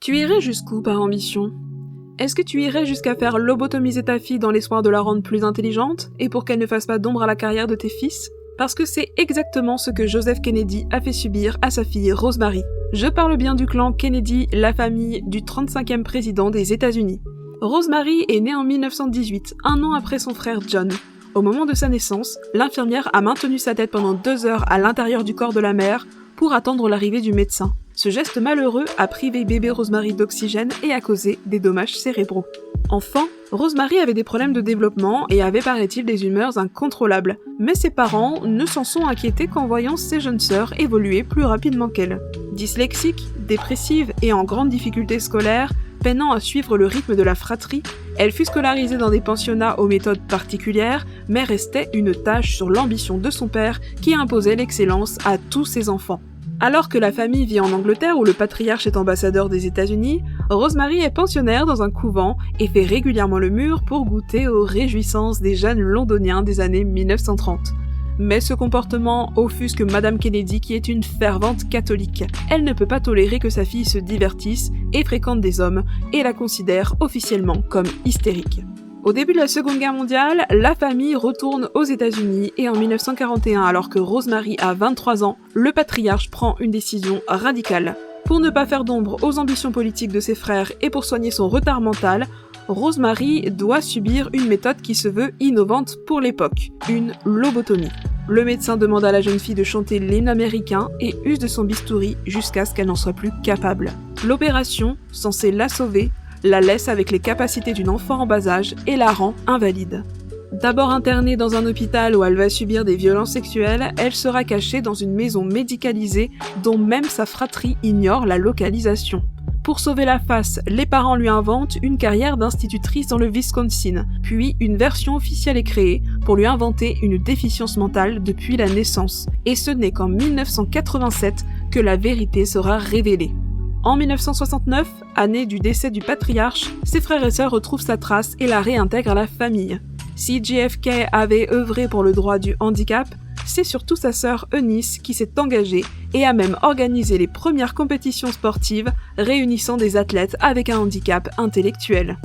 Tu irais jusqu'où par ambition? Est-ce que tu irais jusqu'à faire lobotomiser ta fille dans l'espoir de la rendre plus intelligente, et pour qu'elle ne fasse pas d'ombre à la carrière de tes fils? Parce que c'est exactement ce que Joseph Kennedy a fait subir à sa fille Rosemary. Je parle bien du clan Kennedy, la famille du 35e président des États-Unis. Rosemary est née en 1918, un an après son frère John. Au moment de sa naissance, l'infirmière a maintenu sa tête pendant 2 heures à l'intérieur du corps de la mère pour attendre l'arrivée du médecin. Ce geste malheureux a privé bébé Rosemary d'oxygène et a causé des dommages cérébraux. Enfant, Rosemary avait des problèmes de développement et avait, paraît-il, des humeurs incontrôlables. Mais ses parents ne s'en sont inquiétés qu'en voyant ses jeunes sœurs évoluer plus rapidement qu'elle. Dyslexique, dépressive et en grande difficulté scolaire, peinant à suivre le rythme de la fratrie, elle fut scolarisée dans des pensionnats aux méthodes particulières, mais restait une tâche sur l'ambition de son père qui imposait l'excellence à tous ses enfants. Alors que la famille vit en Angleterre où le patriarche est ambassadeur des États-Unis, Rosemary est pensionnaire dans un couvent et fait régulièrement le mur pour goûter aux réjouissances des jeunes londoniens des années 1930. Mais ce comportement offusque Madame Kennedy qui est une fervente catholique. Elle ne peut pas tolérer que sa fille se divertisse et fréquente des hommes et la considère officiellement comme hystérique. Au début de la Seconde Guerre mondiale, la famille retourne aux États-Unis et en 1941, alors que Rosemary a 23 ans, le patriarche prend une décision radicale. Pour ne pas faire d'ombre aux ambitions politiques de ses frères et pour soigner son retard mental, Rosemary doit subir une méthode qui se veut innovante pour l'époque, une lobotomie. Le médecin demande à la jeune fille de chanter l'hymne américain et use de son bistouri jusqu'à ce qu'elle n'en soit plus capable. L'opération, censée la sauver, la laisse avec les capacités d'une enfant en bas âge et la rend invalide. D'abord internée dans un hôpital où elle va subir des violences sexuelles, elle sera cachée dans une maison médicalisée dont même sa fratrie ignore la localisation. Pour sauver la face, les parents lui inventent une carrière d'institutrice dans le Wisconsin, puis une version officielle est créée pour lui inventer une déficience mentale depuis la naissance. Et ce n'est qu'en 1987 que la vérité sera révélée. En 1969, année du décès du patriarche, ses frères et sœurs retrouvent sa trace et la réintègrent à la famille. Si JFK avait œuvré pour le droit du handicap, c'est surtout sa sœur Eunice qui s'est engagée et a même organisé les premières compétitions sportives réunissant des athlètes avec un handicap intellectuel.